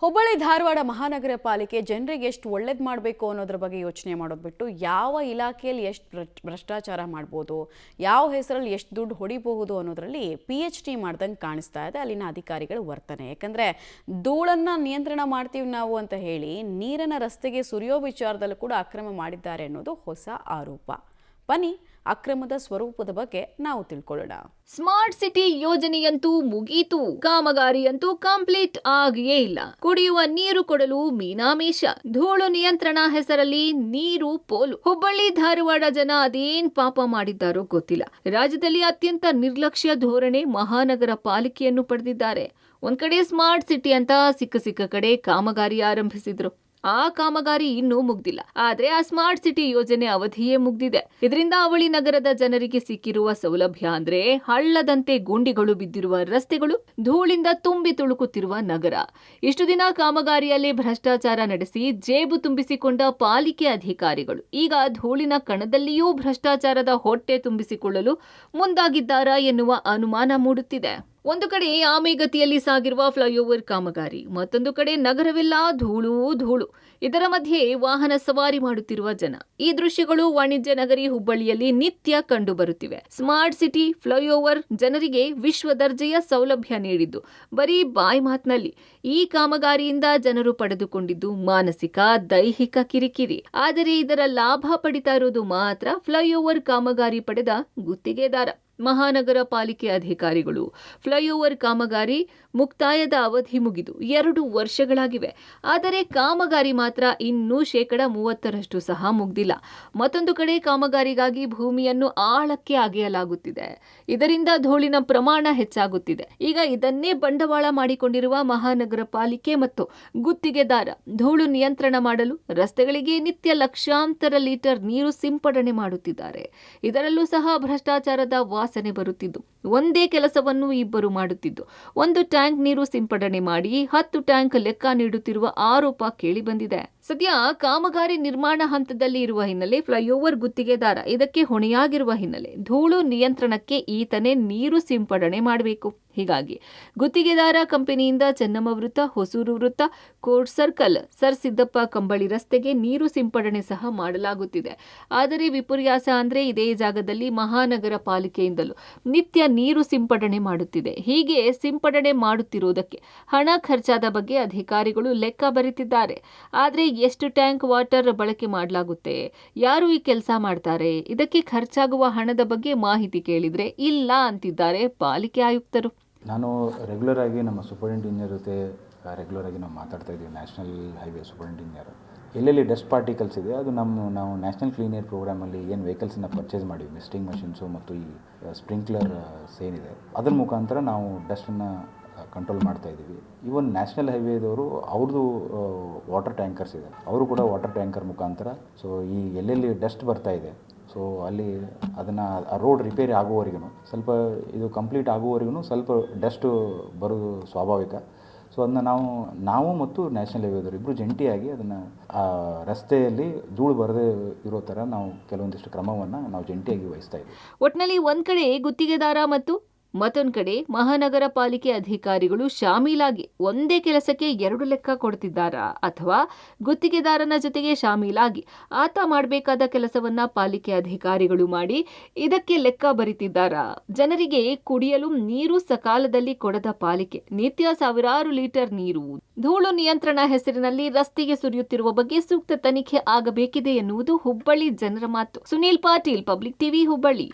ಹುಬ್ಬಳ್ಳಿ ಧಾರವಾಡ ಮಹಾನಗರ ಪಾಲಿಕೆ ಜನರಿಗೆ ಎಷ್ಟು ಒಳ್ಳೇದು ಮಾಡಬೇಕು ಅನ್ನೋದ್ರ ಬಗ್ಗೆ ಯೋಚನೆ ಮಾಡೋದು ಬಿಟ್ಟು ಯಾವ ಇಲಾಖೆಯಲ್ಲಿ ಎಷ್ಟು ಭ್ರಷ್ಟಾಚಾರ ಮಾಡ್ಬೋದು, ಯಾವ ಹೆಸರಲ್ಲಿ ಎಷ್ಟು ದುಡ್ಡು ಹೊಡಿಬಹುದು ಅನ್ನೋದರಲ್ಲಿ PhD ಮಾಡ್ದಂಗೆ ಕಾಣಿಸ್ತಾ ಇದೆ ಅಲ್ಲಿನ ಅಧಿಕಾರಿಗಳ ವರ್ತನೆ. ಯಾಕಂದ್ರೆ ಧೂಳನ್ನ ನಿಯಂತ್ರಣ ಮಾಡ್ತೀವಿ ನಾವು ಅಂತ ಹೇಳಿ ನೀರನ್ನ ರಸ್ತೆಗೆ ಸುರಿಯೋ ವಿಚಾರದಲ್ಲೂ ಕೂಡ ಅಕ್ರಮ ಮಾಡಿದ್ದಾರೆ ಅನ್ನೋದು ಹೊಸ ಆರೋಪ. ಬನ್ನಿ ಅಕ್ರಮದ ಸ್ವರೂಪದ ಬಗ್ಗೆ ನಾವು ತಿಳ್ಕೊಳ್ಳೋಣ. ಸ್ಮಾರ್ಟ್ ಸಿಟಿ ಯೋಜನೆಯಂತೂ ಮುಗೀತು, ಕಾಮಗಾರಿಯಂತೂ ಕಂಪ್ಲೀಟ್ ಆಗಿಯೇ ಇಲ್ಲ. ಕುಡಿಯುವ ನೀರು ಕೊಡಲು ಮೀನಾಮೇಷ, ಧೂಳು ನಿಯಂತ್ರಣ ಹೆಸರಲ್ಲಿ ನೀರು ಪೋಲು. ಹುಬ್ಬಳ್ಳಿ ಧಾರವಾಡ ಜನ ಅದೇನ್ ಪಾಪ ಮಾಡಿದ್ದಾರೋ ಗೊತ್ತಿಲ್ಲ. ರಾಜ್ಯದಲ್ಲಿ ಅತ್ಯಂತ ನಿರ್ಲಕ್ಷ್ಯ ಧೋರಣೆ ಮಹಾನಗರ ಪಾಲಿಕೆಯನ್ನು ಪಡೆದಿದ್ದಾರೆ. ಒಂದ್ ಕಡೆ ಸ್ಮಾರ್ಟ್ ಸಿಟಿ ಅಂತ ಸಿಕ್ಕ ಕಡೆ ಕಾಮಗಾರಿ ಆರಂಭಿಸಿದ್ರು. ಆ ಕಾಮಗಾರಿ ಇನ್ನೂ ಮುಗ್ದಿಲ್ಲ. ಆದ್ರೆ ಆ ಸ್ಮಾರ್ಟ್ ಸಿಟಿ ಯೋಜನೆ ಅವಧಿಯೇ ಮುಗ್ದಿದೆ. ಇದರಿಂದ ಅವಳಿ ನಗರದ ಜನರಿಗೆ ಸಿಕ್ಕಿರುವ ಸೌಲಭ್ಯ ಅಂದ್ರೆ ಹಳ್ಳದಂತೆ ಗುಂಡಿಗಳು ಬಿದ್ದಿರುವ ರಸ್ತೆಗಳು, ಧೂಳಿಂದ ತುಂಬಿ ತುಳುಕುತ್ತಿರುವ ನಗರ. ಇಷ್ಟು ದಿನ ಕಾಮಗಾರಿಯಲ್ಲಿ ಭ್ರಷ್ಟಾಚಾರ ನಡೆಸಿ ಜೇಬು ತುಂಬಿಸಿಕೊಂಡ ಪಾಲಿಕೆ ಅಧಿಕಾರಿಗಳು ಈಗ ಧೂಳಿನ ಕಣದಲ್ಲಿಯೂ ಭ್ರಷ್ಟಾಚಾರದ ಹೊಟ್ಟೆ ತುಂಬಿಸಿಕೊಳ್ಳಲು ಮುಂದಾಗಿದ್ದಾರಾ ಎನ್ನುವ ಅನುಮಾನ ಮೂಡುತ್ತಿದೆ. ಒಂದು ಕಡೆ ಆಮೆಗತಿಯಲ್ಲಿ ಸಾಗಿರುವ ಫ್ಲೈಓವರ್ ಕಾಮಗಾರಿ, ಮತ್ತೊಂದು ಕಡೆ ನಗರವೆಲ್ಲ ಧೂಳು ಧೂಳು. ಇದರ ಮಧ್ಯೆ ವಾಹನ ಸವಾರಿ ಮಾಡುತ್ತಿರುವ ಜನ. ಈ ದೃಶ್ಯಗಳು ವಾಣಿಜ್ಯ ನಗರಿ ಹುಬ್ಬಳ್ಳಿಯಲ್ಲಿ ನಿತ್ಯ ಕಂಡು ಬರುತ್ತಿವೆ. ಸ್ಮಾರ್ಟ್ ಸಿಟಿ ಫ್ಲೈಓವರ್ ಜನರಿಗೆ ವಿಶ್ವ ದರ್ಜೆಯ ಸೌಲಭ್ಯ ನೀಡಿದ್ದು ಬರೀ ಬಾಯಿ ಮಾತಿನಲ್ಲಿ. ಈ ಕಾಮಗಾರಿಯಿಂದ ಜನರು ಪಡೆದುಕೊಂಡಿದ್ದು ಮಾನಸಿಕ, ದೈಹಿಕ ಕಿರಿಕಿರಿ. ಆದರೆ ಇದರ ಲಾಭ ಪಡಿತಾ ಇರೋದು ಮಾತ್ರ ಫ್ಲೈಓವರ್ ಕಾಮಗಾರಿ ಪಡೆದ ಗುತ್ತಿಗೆದಾರ. ಮಹಾನಗರ ಪಾಲಿಕೆ ಅಧಿಕಾರಿಗಳು ಫ್ಲೈಓವರ್ ಕಾಮಗಾರಿ ಮುಕ್ತಾಯದ ಅವಧಿ ಮುಗಿದು 2 ವರ್ಷಗಳಾಗಿವೆ. ಆದರೆ ಕಾಮಗಾರಿ ಮಾತ್ರ ಇನ್ನೂ 30% ಸಹ ಮುಗ್ದಿಲ್ಲ. ಮತ್ತೊಂದು ಕಡೆ ಕಾಮಗಾರಿಗಾಗಿ ಭೂಮಿಯನ್ನು ಆಳಕ್ಕೆ ಅಗೆಯಲಾಗುತ್ತಿದೆ. ಇದರಿಂದ ಧೂಳಿನ ಪ್ರಮಾಣ ಹೆಚ್ಚಾಗುತ್ತಿದೆ. ಈಗ ಇದನ್ನೇ ಬಂಡವಾಳ ಮಾಡಿಕೊಂಡಿರುವ ಮಹಾನಗರ ಪಾಲಿಕೆ ಮತ್ತು ಗುತ್ತಿಗೆದಾರ ಧೂಳು ನಿಯಂತ್ರಣ ಮಾಡಲು ರಸ್ತೆಗಳಿಗೆ ನಿತ್ಯ ಲಕ್ಷಾಂತರ ಲೀಟರ್ ನೀರು ಸಿಂಪಡಣೆ ಮಾಡುತ್ತಿದ್ದಾರೆ. ಇದರಲ್ಲೂ ಸಹ ಭ್ರಷ್ಟಾಚಾರದ ವಾಸನೆ ಬರುತ್ತಿದ್ದು ಒಂದೇ ಕೆಲಸವನ್ನು ಇಬ್ಬರು ಮಾಡುತ್ತಿದ್ದು, ಒಂದು ಟ್ಯಾಂಕ್ ನೀರು ಸಿಂಪಡಣೆ ಮಾಡಿ 10 ಟ್ಯಾಂಕ್ ಲೆಕ್ಕ ನೀಡುತ್ತಿರುವ ಆರೋಪ ಕೇಳಿಬಂದಿದೆ. ಸದ್ಯ ಕಾಮಗಾರಿ ನಿರ್ಮಾಣ ಹಂತದಲ್ಲಿ ಇರುವ ಹಿನ್ನೆಲೆ ಫ್ಲೈಓವರ್ ಗುತ್ತಿಗೆದಾರ ಇದಕ್ಕೆ ಹೊಣೆಯಾಗಿರುವ ಹಿನ್ನೆಲೆ ಧೂಳು ನಿಯಂತ್ರಣಕ್ಕೆ ಈತನೇ ನೀರು ಸಿಂಪಡಣೆ ಮಾಡಬೇಕು. ಹೀಗಾಗಿ ಗುತ್ತಿಗೆದಾರ ಕಂಪನಿಯಿಂದ ಚೆನ್ನಮ್ಮ ವೃತ್ತ, ಹೊಸೂರು ವೃತ್ತ, court circle, sir Siddappa Kambali ರಸ್ತೆಗೆ ನೀರು ಸಿಂಪಡಣೆ ಸಹ ಮಾಡಲಾಗುತ್ತಿದೆ. ಆದರೆ ವಿಪರ್ಯಾಸ ಅಂದ್ರೆ ಇದೇ ಜಾಗದಲ್ಲಿ ಮಹಾನಗರ ಪಾಲಿಕೆಯಿಂದಲೂ ನಿತ್ಯ ನೀರು ಸಿಂಪಡಣೆ ಮಾಡುತ್ತಿದೆ. ಹೀಗೆ ಸಿಂಪಡಣೆ ಮಾಡುತ್ತಿರುವುದಕ್ಕೆ ಹಣ ಖರ್ಚಾದ ಬಗ್ಗೆ ಅಧಿಕಾರಿಗಳು ಲೆಕ್ಕ ಬರೀತಿದ್ದಾರೆ. ಆದರೆ ಎಷ್ಟು ಟ್ಯಾಂಕ್ ವಾಟರ್ ಬಳಕೆ ಮಾಡಲಾಗುತ್ತೆ, ಯಾರು ಈ ಕೆಲಸ ಮಾಡ್ತಾರೆ, ಇದಕ್ಕೆ ಖರ್ಚಾಗುವ ಹಣದ ಬಗ್ಗೆ ಮಾಹಿತಿ ಕೇಳಿದ್ರೆ ಇಲ್ಲ ಅಂತಿದ್ದಾರೆ ಪಾಲಿಕೆ ಆಯುಕ್ತರು. ನಾನು ರೆಗ್ಯುಲರ್ ಆಗಿ ನಮ್ಮ ಸೂಪರಿಂಟೆಂಡೆಂಟ್ ಇಂಜಿನಿಯರ್ ಜೊತೆ ರೆಗ್ಯುಲರ್ ಆಗಿ ನಾವು ಮಾತಾಡ್ತಾ ಇದ್ದೀವಿ. ನ್ಯಾಷನಲ್ ಹೈವೇ ಸೂಪರಿಂಟೆಂಡೆಂಟ್ ಇಂಜಿನಿಯರ್ ಎಲ್ಲೆಲ್ಲಿ ಡಸ್ಟ್ ಪಾರ್ಟಿಕಲ್ಸ್ ಇದೆ ಅದು ನಾವು ನ್ಯಾಷನಲ್ ಕ್ಲೀನ್ ಏರ್ ಪ್ರೋಗ್ರಾಮಲ್ಲಿ ಏನು ವೆಹಿಕಲ್ಸನ್ನು ಪರ್ಚೇಸ್ ಮಾಡಿವಿ, ಮಿಸ್ಟಿಂಗ್ ಮಷಿನ್ಸು ಮತ್ತು ಈ ಸ್ಪ್ರಿಂಕ್ಲರ್ಸ್ ಏನಿದೆ ಅದರ ಮುಖಾಂತರ ನಾವು ಡಸ್ಟನ್ನು ಕಂಟ್ರೋಲ್ ಮಾಡ್ತಾ ಇದ್ದೀವಿ. ಈವನ್ ನ್ಯಾಷನಲ್ ಹೈವೇದವರು ಅವ್ರದ್ದು ವಾಟರ್ ಟ್ಯಾಂಕರ್ಸ್ ಇದೆ, ಅವರು ಕೂಡ ವಾಟರ್ ಟ್ಯಾಂಕರ್ ಮುಖಾಂತರ ಸೊ ಈ ಎಲ್ಲೆಲ್ಲಿ ಡಸ್ಟ್ ಬರ್ತಾ ಇದೆ ಸೊ ಅಲ್ಲಿ ಅದನ್ನು ಆ ರೋಡ್ ರಿಪೇರಿ ಆಗುವವರೆಗೂ ಸ್ವಲ್ಪ ಇದು ಕಂಪ್ಲೀಟ್ ಆಗುವವರೆಗೂ ಸ್ವಲ್ಪ ಡಸ್ಟು ಬರೋದು ಸ್ವಾಭಾವಿಕ. ಸೊ ಅದನ್ನು ನಾವು ಮತ್ತು ನ್ಯಾಷನಲ್ ಹೈವೇದವರು ಇಬ್ಬರು ಜಂಟಿಯಾಗಿ ಅದನ್ನು ಆ ರಸ್ತೆಯಲ್ಲಿ ಧೂಳು ಬರದೇ ಇರೋ ಥರ ನಾವು ಕೆಲವೊಂದಿಷ್ಟು ಕ್ರಮವನ್ನು ನಾವು ಜಂಟಿಯಾಗಿ ವಹಿಸ್ತಾ ಇದ್ದೀವಿ. ಒಟ್ಟಿನಲ್ಲಿ ಒಂದ್ ಕಡೆ ಗುತ್ತಿಗೆದಾರ ಮತ್ತು ಮತ್ತೊಂದು ಕಡೆ ಮಹಾನಗರ ಪಾಲಿಕೆ ಅಧಿಕಾರಿಗಳು ಶಾಮೀಲಾಗಿ ಒಂದೇ ಕೆಲಸಕ್ಕೆ 2 ಲೆಕ್ಕ ಕೊಡ್ತಿದ್ದಾರಾ, ಅಥವಾ ಗುತ್ತಿಗೆದಾರನ ಜೊತೆಗೆ ಶಾಮೀಲಾಗಿ ಆತ ಮಾಡಬೇಕಾದ ಕೆಲಸವನ್ನ ಪಾಲಿಕೆ ಅಧಿಕಾರಿಗಳು ಮಾಡಿ ಇದಕ್ಕೆ ಲೆಕ್ಕ ಬರಿತಿದ್ದಾರಾ? ಜನರಿಗೆ ಕುಡಿಯಲು ನೀರು ಸಕಾಲದಲ್ಲಿ ಕೊಡದ ಪಾಲಿಕೆ ನಿತ್ಯ ಸಾವಿರಾರು ಲೀಟರ್ ನೀರು ಧೂಳು ನಿಯಂತ್ರಣ ಹೆಸರಿನಲ್ಲಿ ರಸ್ತೆಗೆ ಸುರಿಯುತ್ತಿರುವ ಬಗ್ಗೆ ಸೂಕ್ತ ತನಿಖೆ ಆಗಬೇಕಿದೆ ಎನ್ನುವುದು ಹುಬ್ಬಳ್ಳಿ ಜನರ ಮಾತು. Sunil Patil, public TV, Hubballi.